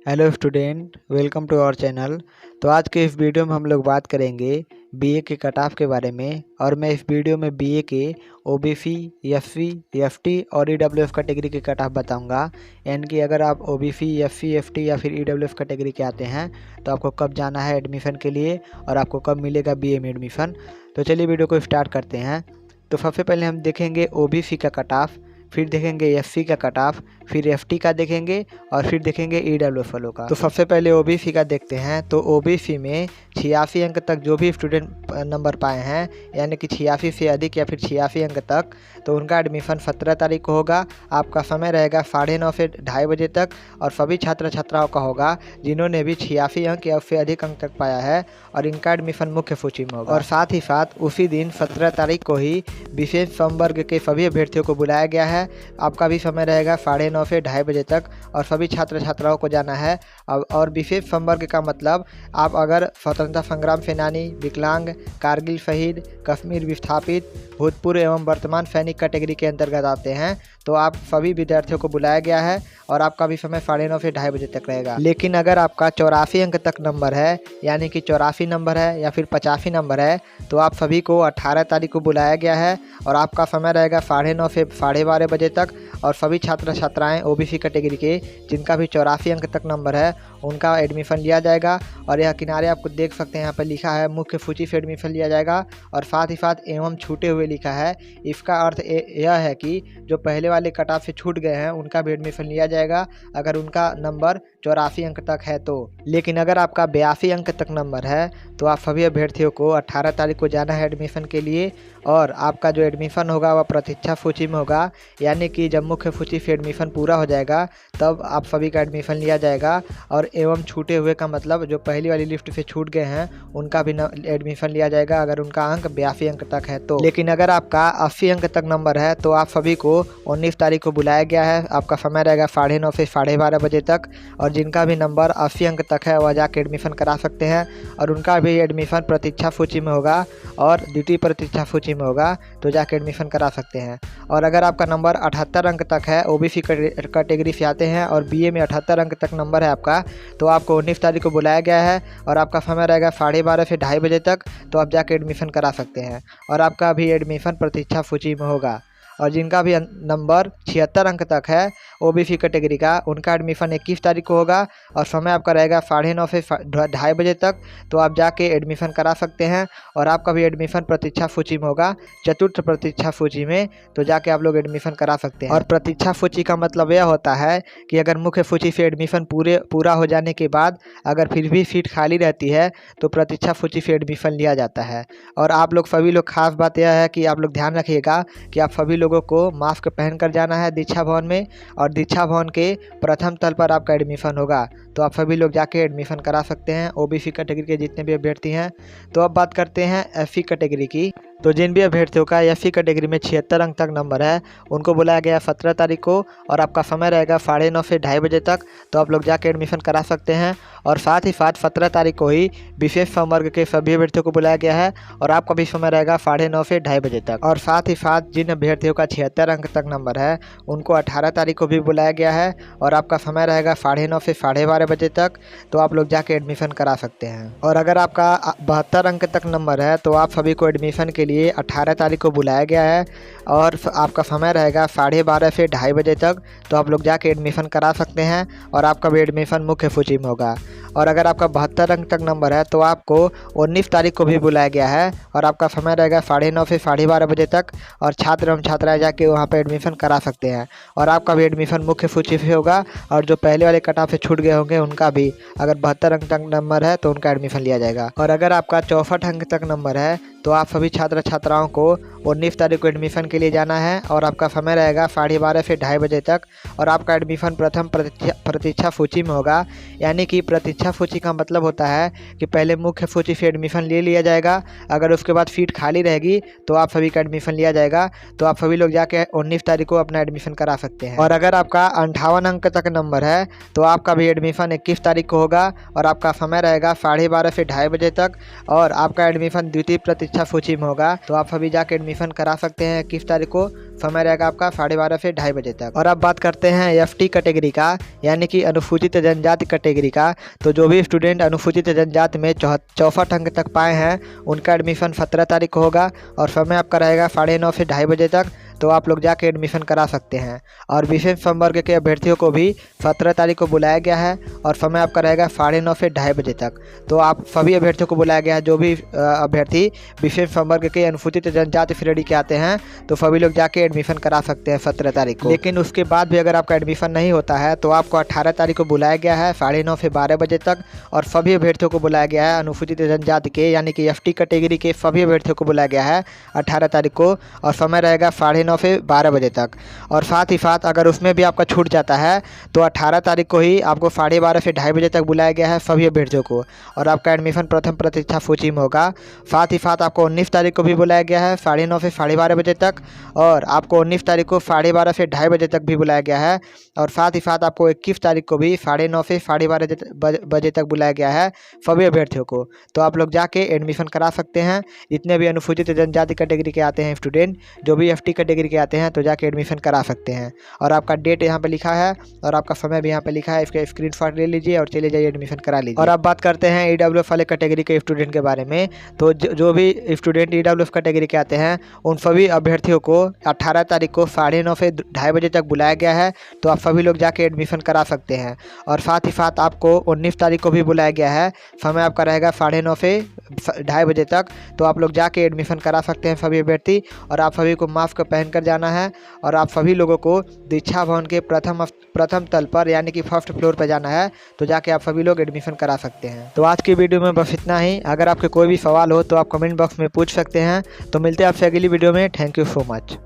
Hello student, welcome to our channel. तो आज के इस वीडियो में हम लोग बात करेंगे बीए के कट ऑफ के बारे में। और मैं इस वीडियो में बीए के ओबीसी, एससी, एसटी और ईडब्ल्यूएफ कैटेगरी के कट ऑफ बताऊंगा। यानी कि अगर आप ओबीसी, एससी, एसटी या फिर ईडब्ल्यूएफ कैटेगरी के आते हैं तो आपको कब जाना है एडमिशन के लिए और आपको कब मिलेगा बीए में एडमिशन। तो चलिए वीडियो को स्टार्ट करते हैं। तो सबसे पहले हम देखेंगे ओबीसी का कट ऑफ, फिर देखेंगे एससी का कट ऑफ, फिर एसटी का देखेंगे और फिर देखेंगे ईडब्ल्यूएफ वालों का। तो सबसे पहले ओबीसी का देखते हैं। तो ओबीसी में 86 अंक तक जो भी स्टूडेंट नंबर पाए हैं, यानी कि 86 से अधिक या फिर 86 अंक तक, तो उनका एडमिशन 17 तारीख को होगा। आपका समय रहेगा 9:30 से 2:30 बजे तक और सभी छात्र छात्राओं का होगा जिन्होंने भी 86 अंक या उससे अधिक अंक तक पाया है और इनका एडमिशन मुख्य सूची में होगा। और साथ ही साथ उसी दिन 17 तारीख को ही विशेष संवर्ग के सभी अभ्यर्थियों को बुलाया गया है। आपका भी समय रहेगा 9:30 से 2:30 बजे तक और सभी छात्र छात्राओं को जाना है। और विशेष संवर्ग का मतलब आप अगर स्वतंत्रता संग्राम सेनानी, विकलांग, कारगिल शहीद, कश्मीर विस्थापित, भूतपूर्व एवं वर्तमान सैनिक कैटेगरी के अंतर्गत आते हैं तो आप सभी विद्यार्थियों को बुलाया गया है और आपका भी समय 9:30 से 2:30 बजे तक रहेगा। लेकिन अगर आपका 84 अंक तक नंबर है, यानी कि 84 नंबर है या फिर 85 नंबर है, तो आप सभी को 18 तारीख को बुलाया गया है और आपका समय रहेगा 9:30 से 12:30 बजे तक। और सभी छात्र छात्राएं ओबीसी कैटेगरी के जिनका भी 84 अंक तक नंबर है उनका एडमिशन लिया जाएगा। और यह किनारे आपको देख सकते हैं, यहाँ पर लिखा है मुख्य सूची से एडमिशन लिया जाएगा और साथ ही साथ एवं छूटे हुए लिखा है। इसका अर्थ यह है कि जो पहले वाले कट ऑफ से छूट गए हैं उनका भी एडमिशन लिया जाएगा अगर उनका नंबर 84 अंक तक है तो। लेकिन अगर आपका 82 अंक तक नंबर है तो आप सभी अभ्यर्थियों को 18 तारीख को जाना है एडमिशन के लिए। और आपका जो एडमिशन होगा वह प्रतीक्षा सूची में होगा, यानी कि जब मुख्य सूची से एडमिशन पूरा हो जाएगा तब आप सभी का एडमिशन लिया जाएगा। और एवं छूटे हुए का मतलब जो पहली वाली लिस्ट से छूट गए हैं उनका भी एडमिशन लिया जाएगा अगर उनका अंक 82 अंक तक है तो। लेकिन अगर आपका 80 अंक तक नंबर है तो आप सभी को 19 तारीख को बुलाया गया है। आपका समय रहेगा 9:30 से 12:30 बजे तक और जिनका भी नंबर 80 अंक तक है वह जाके एडमिशन करा सकते हैं और उनका भी एडमिशन प्रतीक्षा सूची में होगा और द्वितीय प्रतीक्षा सूची में होगा तो जाके एडमिशन करा सकते हैं। और अगर आपका नंबर 78 अंक तक है, ओबीसी कैटेगरी से आते हैं और बीए में 78 अंक तक नंबर है आपका, तो आपको 19 तारीख को बुलाया गया है और आपका समय रहेगा 12:30 से 2:30 बजे तक, तो आप जाके एडमिशन करा सकते हैं और आपका भी एडमिशन प्रतीक्षा सूची में होगा। और जिनका भी नंबर 76 अंक तक है ओबीसी कैटेगरी का, उनका एडमिशन 21 तारीख को होगा और समय आपका रहेगा 9:30 से 2:30 बजे तक, तो आप जाके एडमिशन करा सकते हैं और आपका भी एडमिशन प्रतीक्षा सूची में होगा, चतुर्थ प्रतीक्षा सूची में, तो जाके आप लोग एडमिशन करा सकते हैं। और प्रतीक्षा सूची का मतलब यह होता है कि अगर मुख्य सूची से एडमिशन पूरा हो जाने के बाद अगर फिर भी सीट खाली रहती है तो प्रतीक्षा सूची से एडमिशन लिया जाता है। और आप लोग सभी लोग, खास बात यह है कि आप लोग ध्यान रखिएगा कि आप सभी लोगों को मास्क पहन कर जाना है दीक्षा भवन में और दीक्षा भवन के प्रथम तल पर आपका एडमिशन होगा, तो आप सभी लोग जाके एडमिशन करा सकते हैं ओबीसी कैटेगरी के जितने भी अभ्यर्थी हैं। तो अब बात करते हैं एससी कैटेगरी की। तो जिन भी अभ्यर्थियों का एससी कैटेगरी में 76 अंक तक नंबर है उनको बुलाया गया 17 तारीख को और आपका समय रहेगा 9:30 से 2:30 बजे तक, तो आप लोग जाके एडमिशन करा सकते हैं। और साथ ही साथ 17 तारीख को ही विशेष संवर्ग के सभी अभ्यर्थियों को बुलाया गया है और आपका भी समय रहेगा 9:30 से 2:30 बजे तक। और साथ ही साथ जिन अभ्यर्थियों का 76 अंक तक नंबर है उनको 18 तारीख को भी बुलाया गया है और आपका समय रहेगा 9:30 से 12:30 बजे तक, तो आप लोग जाके एडमिशन करा सकते हैं। और अगर आपका 72 अंक तक नंबर है तो आप सभी को एडमिशन के लिए 18 तारीख को बुलाया गया है और आपका समय रहेगा 12:30 से 2:30 बजे तक, तो आप लोग जाके एडमिशन करा सकते हैं और आपका भी एडमिशन मुख्य सूची में होगा। और अगर आपका 72 अंक तक नंबर है तो आपको 19 तारीख को भी बुलाया गया है और आपका समय रहेगा 9:30 से 12:30 बजे तक और छात्र एवं छात्राएं जाके वहाँ पर एडमिशन करा सकते हैं और आपका भी एडमिशन मुख्य सूची से होगा। और जो पहले वाले कट ऑफ से छूट गए होंगे उनका भी अगर 72 अंक तक नंबर है तो उनका एडमिशन लिया जाएगा। और अगर आपका 64 अंक तक नंबर है तो आप सभी छात्र छात्राओं को 19 तारीख को एडमिशन के लिए जाना है और आपका समय रहेगा 12:30 से 2:30 बजे तक और आपका एडमिशन प्रथम प्रतीक्षा सूची में होगा, यानी कि प्रतीक्षा प्रतीक्षा सूची का मतलब होता है कि पहले मुख्य सूची से एडमिशन ले लिया जाएगा। अगर उसके बाद सीट खाली रहेगी तो आप सभी का एडमिशन लिया जाएगा। तो आप सभी लोग जाके 19 तारीख को अपना एडमिशन करा सकते हैं। और अगर आपका 58 अंक तक नंबर है तो आपका भी एडमिशन 21 तारीख को होगा और आपका समय रहेगा 12:30 से 2:30 बजे तक और आपका एडमिशन द्वितीय प्रतीक्षा सूची में होगा। तो आप सभी जाके एडमिशन करा सकते हैं 21 तारीख को। समय रहेगा आपका 12:30 से 2:30 बजे तक। और अब बात करते हैं एफटी कैटेगरी का, यानी कि अनुसूचित जनजाति कैटेगरी का। तो जो भी स्टूडेंट अनुसूचित जनजाति में 64 अंक तक पाए हैं उनका एडमिशन 17 तारीख को होगा और समय आपका रहेगा 9:30 से 2:30 बजे तक। तो आप लोग जाके एडमिशन करा सकते हैं। और विशेष संवर्ग के अभ्यर्थियों को भी 17 तारीख को बुलाया गया है और समय आपका रहेगा 9:30 से 2:30 बजे तक। तो आप सभी अभ्यर्थियों को बुलाया गया है, जो भी अभ्यर्थी विशेष संवर्ग के अनुसूचित जनजाति श्रेणी के आते हैं तो सभी लोग जाके एडमिशन करा सकते हैं 17 तारीख को। लेकिन उसके बाद भी अगर आपका एडमिशन नहीं होता है तो आपको 18 तारीख को बुलाया गया है 9:30 से 12 बजे तक। और सभी अभ्यर्थियों को बुलाया गया है अनुसूचित जनजाति के, यानी कि एफटी कैटेगरी के सभी अभ्यर्थियों को बुलाया गया है 18 तारीख को और समय रहेगा 9:30 से 12 बजे तक। और साथ ही साथ अगर उसमें भी आपका छूट जाता है तो 18 तारीख को ही आपको 12:30 से 2:30 बजे तक बुलाया गया है सभी अभ्यर्थियों को और आपका एडमिशन प्रथम प्रतीक्षा सूची में होगा। साथ ही साथ आपको 19 तारीख को भी बुलाया गया है 9:30 से 12:30 बजे तक और आपको 19 तारीख को 12:30 से 2:30 बजे तक भी बुलाया गया है। और साथ ही साथ आपको 21 तारीख को भी 9:30 से 12:30 बजे तक बुलाया गया है सभी अभ्यर्थियों को। तो आप लोग जाके एडमिशन करा सकते हैं। जितने भी अनुसूचित जनजाति कैटेगरी के आते हैं स्टूडेंट, जो भी एफटी कैटेगरी के आते हैं तो जाके एडमिशन करा सकते हैं। और आपका डेट यहाँ पे लिखा है और आपका समय भी यहाँ पे लिखा है, इसका स्क्रीनशॉट ले लीजिए और चले जाइए एडमिशन करा लीजिए। और अब बात करते हैं ईडब्ल्यूएफ वाले कैटेगरी के स्टूडेंट के बारे में। तो जो भी स्टूडेंट ईडब्ल्यूएफ कैटेगरी के आते हैं उन सभी अभ्यर्थियों को 18 तारीख को 9:30 से 2:30 बजे तक बुलाया गया है। तो आप सभी लोग जाके एडमिशन करा सकते हैं। और साथ ही साथ आपको 19 तारीख को भी बुलाया गया है, समय आपका रहेगा 9:30 से 2:30 बजे तक। तो आप लोग जाके एडमिशन करा सकते हैं सभी अभ्यर्थी। और आप सभी को मास्क पहन कर जाना है और आप सभी लोगों को दीक्षा भवन के प्रथम तल पर, यानी कि फर्स्ट फ्लोर पर जाना है। तो जाके आप सभी लोग एडमिशन करा सकते हैं। तो आज की वीडियो में बस इतना ही। अगर आपके कोई भी सवाल हो तो आप कमेंट बॉक्स में पूछ सकते हैं। तो मिलते हैं आपसे अगली वीडियो में। Thank you so much.